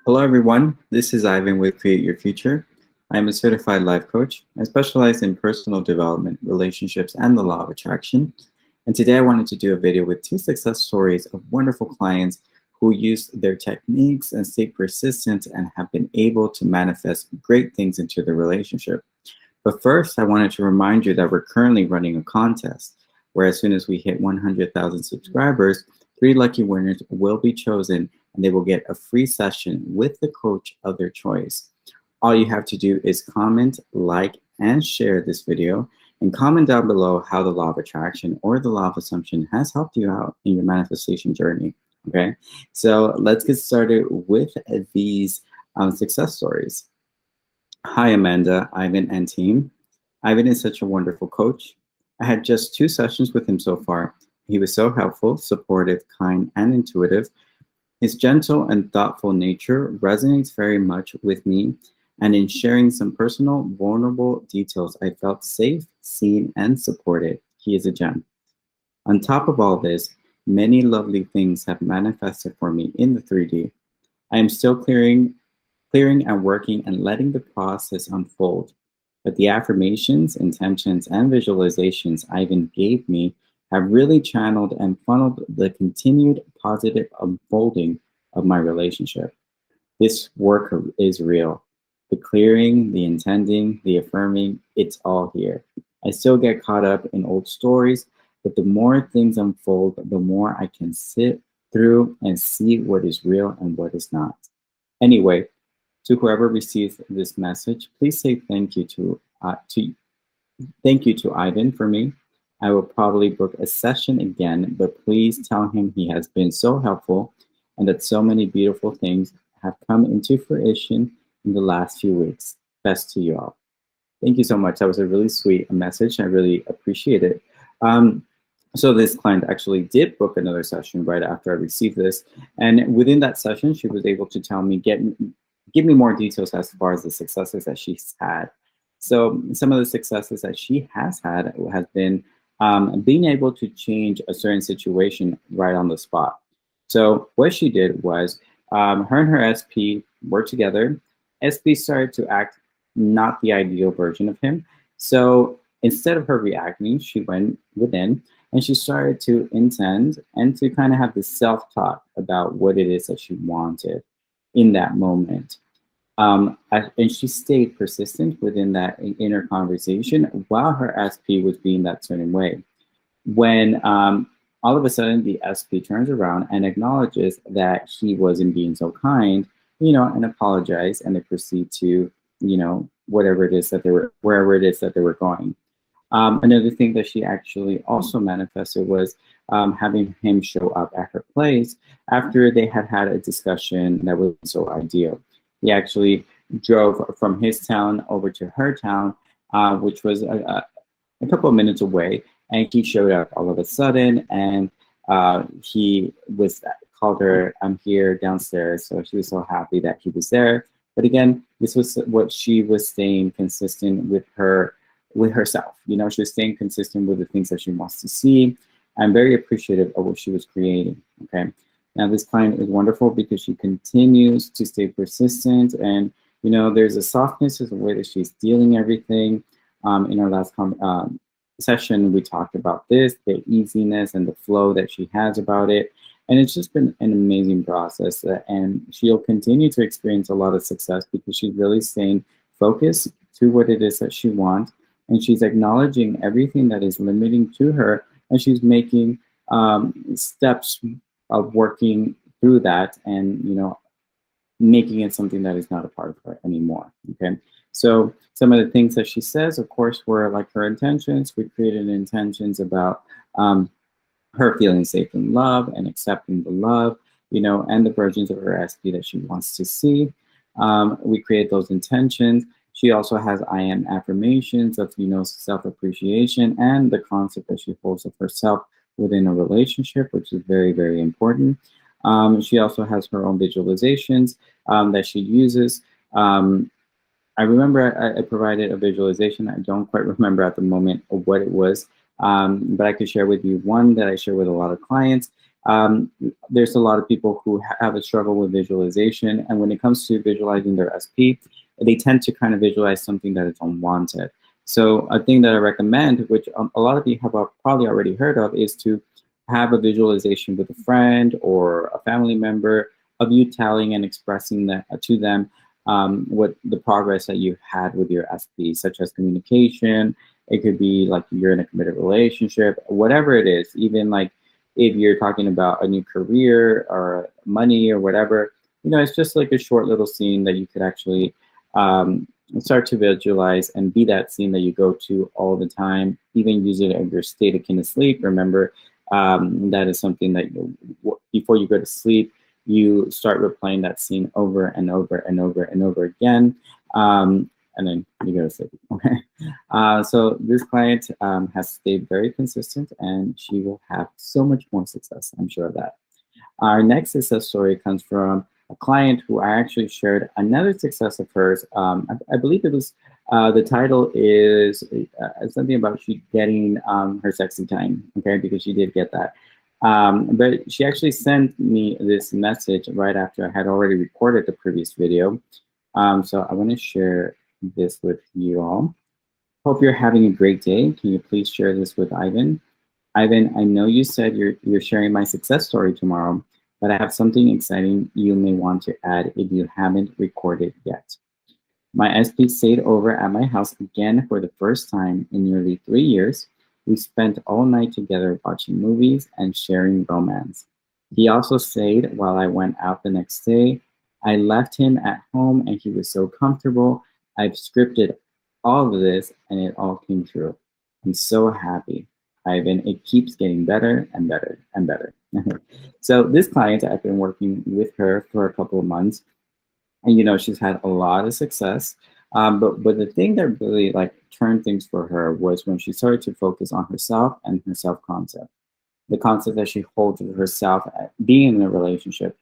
Hello, everyone. This is Ivan with Create Your Future. I'm a certified life coach. I specialize in personal development, relationships, and the law of attraction. And today I wanted to do a video with two success stories of wonderful clients who used their techniques and stayed persistent and have been able to manifest great things into the relationship. But first, I wanted to remind you that we're currently running a contest where as soon as we hit 100,000 subscribers, three lucky winners will be chosen and they will get a free session with the coach of their choice. All you have to do is comment, like, and share this video, and comment down below how the law of attraction or the law of assumption has helped you out in your manifestation journey. Okay, so let's get started with these success stories. Hi, Amanda, Ivan, and team. Ivan is such a wonderful coach. I had just 2 sessions with him so far. He was so helpful, supportive, kind, and intuitive. His gentle and thoughtful nature resonates very much with me, and in sharing some personal, vulnerable details, I felt safe, seen, and supported. He is a gem. On top of all this, many lovely things have manifested for me in the 3D. I am still clearing and working and letting the process unfold. But the affirmations, intentions, and visualizations Ivan gave me have really channeled and funneled the continued positive unfolding of my relationship. This work is real. The clearing, the intending, the affirming, it's all here. I still get caught up in old stories, but the more things unfold, the more I can sit through and see what is real and what is not. Anyway, to whoever receives this message, please say thank you to Ivan for me. I will probably book a session again, but please tell him he has been so helpful and that so many beautiful things have come into fruition in the last few weeks. Best to you all. Thank you so much. That was a really sweet message. I really appreciate it. So this client actually did book another session right after I received this. And within that session, she was able to tell me, give me more details as far as the successes that she's had. So some of the successes that she has had has been being able to change a certain situation right on the spot. So what she did was her and her SP worked together. SP started to act not the ideal version of him. So instead of her reacting, she went within and she started to intend and to kind of have this self-talk about what it is that she wanted in that moment. And she stayed persistent within that inner conversation while her SP was being that certain way. When all of a sudden the SP turns around and acknowledges that he wasn't being so kind, and apologize, and they proceed to, wherever it is that they were going. Another thing that she actually also manifested was having him show up at her place after they had had a discussion that wasn't so ideal. He actually drove from his town over to her town, which was a couple of minutes away, and he showed up all of a sudden, and he called her, "I'm here downstairs." So she was so happy that he was there. But again, this was what she was staying consistent with herself. She was staying consistent with the things that she wants to see. I'm very appreciative of what she was creating. Okay. Now this client is wonderful because she continues to stay persistent, and there's a softness to the way that she's dealing everything. In our last session, we talked about this, the easiness and the flow that she has about it. And it's just been an amazing process, and she'll continue to experience a lot of success because she's really staying focused to what it is that she wants, and she's acknowledging everything that is limiting to her, and she's making steps of working through that and making it something that is not a part of her anymore. Okay, so some of the things that she says, of course, were like her intentions. We created intentions about her feeling safe in love and accepting the love, and the versions of her SP that she wants to see. We create those intentions. She also has I am affirmations of, self-appreciation and the concept that she holds of herself within a relationship, which is very, very important. She also has her own visualizations that she uses. I remember I provided a visualization. I don't quite remember at the moment what it was, but I could share with you one that I share with a lot of clients. Um, there's a lot of people who have a struggle with visualization, and when it comes to visualizing their SP, they tend to kind of visualize something that is unwanted. So a thing that I recommend, which a lot of you have probably already heard of, is to have a visualization with a friend or a family member of you telling and expressing that to them what the progress that you've had with your SP, such as communication. It could be like you're in a committed relationship, whatever it is, even like if you're talking about a new career or money or whatever, it's just like a short little scene that you could actually start to visualize and be that scene that you go to all the time, even use it in your state akin to sleep. Remember, that is something that before you go to sleep, you start replaying that scene over and over and over and over again. And then you go to sleep. Okay. So this client has stayed very consistent, and she will have so much more success. I'm sure of that. Our next success story comes from a client who I actually shared another success of hers. I believe it was the title is something about she getting her sexy time. Okay, because she did get that. But she actually sent me this message right after I had already recorded the previous video. So I want to share this with you all. Hope you're having a great day. Can you please share this with Ivan? Ivan, I know you said you're sharing my success story tomorrow, but I have something exciting you may want to add if you haven't recorded yet. My SP stayed over at my house again for the first time in nearly 3 years. We spent all night together watching movies and sharing romance. He also stayed while I went out the next day. I left him at home and he was so comfortable. I've scripted all of this and it all came true. I'm so happy. Ivan, it keeps getting better and better and better. So this client, I've been working with her for a couple of months, and she's had a lot of success. But the thing that really like turned things for her was when she started to focus on herself and her self concept, the concept that she holds of herself being in a relationship.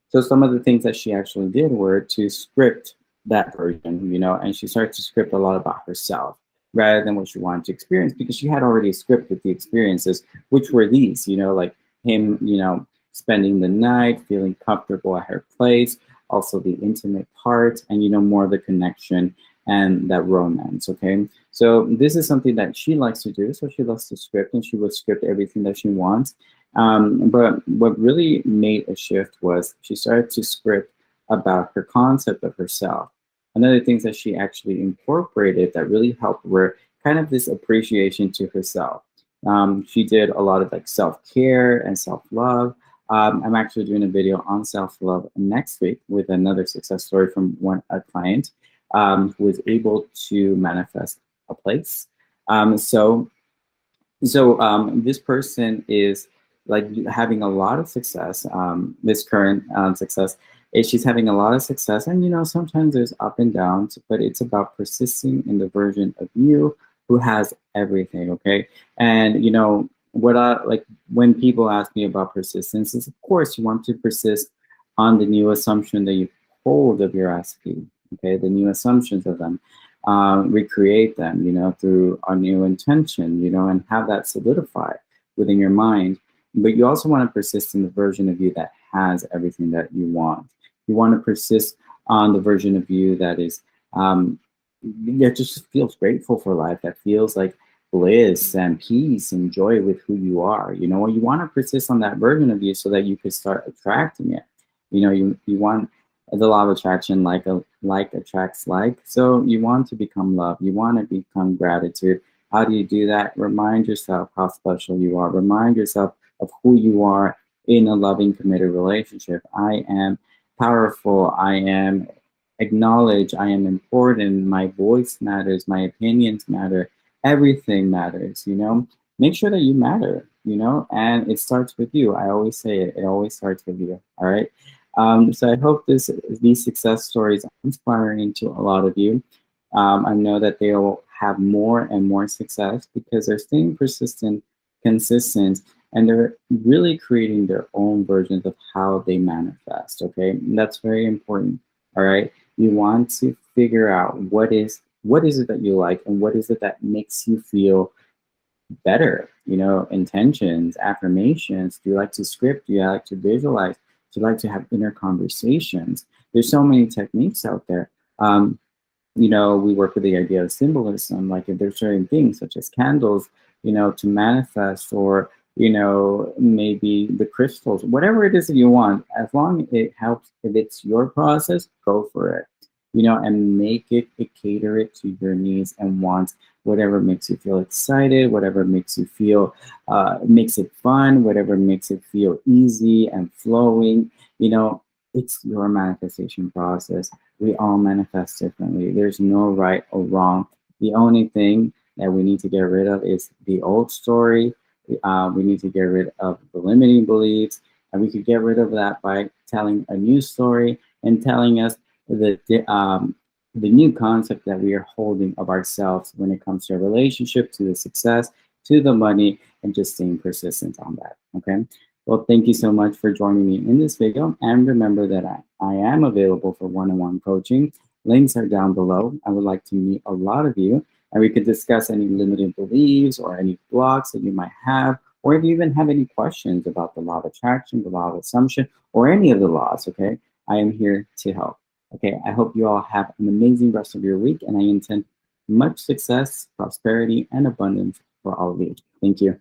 So some of the things that she actually did were to script that version, and she started to script a lot about herself rather than what she wanted to experience, because she had already scripted the experiences, which were these, like him, spending the night, feeling comfortable at her place, also the intimate parts, and more of the connection and that romance. Okay, so this is something that she likes to do. So she loves to script, and she will script everything that she wants. But what really made a shift was she started to script about her concept of herself. Another things that she actually incorporated that really helped were kind of this appreciation to herself. She did a lot of like self-care and self-love. I'm actually doing a video on self-love next week with another success story from a client who was able to manifest a place. So this person is like having a lot of success. This current success is she's having a lot of success, and sometimes there's up and downs, but it's about persisting in the version of you who has everything. Okay, and what I like when people ask me about persistence is, of course, you want to persist on the new assumption that you hold of your SP. Okay, the new assumptions of them. Recreate them, through a new intention, and have that solidify within your mind. But you also want to persist in the version of you that has everything that you want. You want to persist on the version of you that is, that just feels grateful for life, that feels like bliss and peace and joy with who you are. You want to persist on that version of you so that you could start attracting it. You want the law of attraction, like attracts like. So you want to become love. You want to become gratitude. How do you do that? Remind yourself how special you are. Remind yourself of who you are in a loving, committed relationship. I am powerful. I am acknowledged. I am important. My voice matters. My opinions matter. Everything matters. Make sure that you matter. And it starts with you. I always say it. It always starts with you. All right. So I hope these success stories are inspiring to a lot of you. I know that they will have more and more success because they're staying persistent, consistent, and they're really creating their own versions of how they manifest. Okay, and that's very important. All right, you want to figure out what is it that you like, and what is it that makes you feel better? Intentions, affirmations. Do you like to script? Do you like to visualize? Do you like to have inner conversations? There's so many techniques out there. We work with the idea of symbolism, like if there's certain things such as candles, to manifest, or, maybe the crystals, whatever it is that you want, as long as it helps, if it's your process, go for it, and make it cater it to your needs and wants, whatever makes you feel excited, whatever makes you feel, makes it fun, whatever makes it feel easy and flowing, it's your manifestation process. We all manifest differently. There's no right or wrong. The only thing that we need to get rid of is the old story. We need to get rid of the limiting beliefs, and we could get rid of that by telling a new story and telling us the new concept that we are holding of ourselves when it comes to a relationship, to the success, to the money, and just staying persistent on that. Okay. Well, thank you so much for joining me in this video. And remember that I am available for one-on-one coaching. Links are down below. I would like to meet a lot of you, and we could discuss any limiting beliefs or any blocks that you might have, or if you even have any questions about the law of attraction, the law of assumption, or any of the laws, okay? I am here to help. Okay, I hope you all have an amazing rest of your week, and I intend much success, prosperity, and abundance for all of you. Thank you.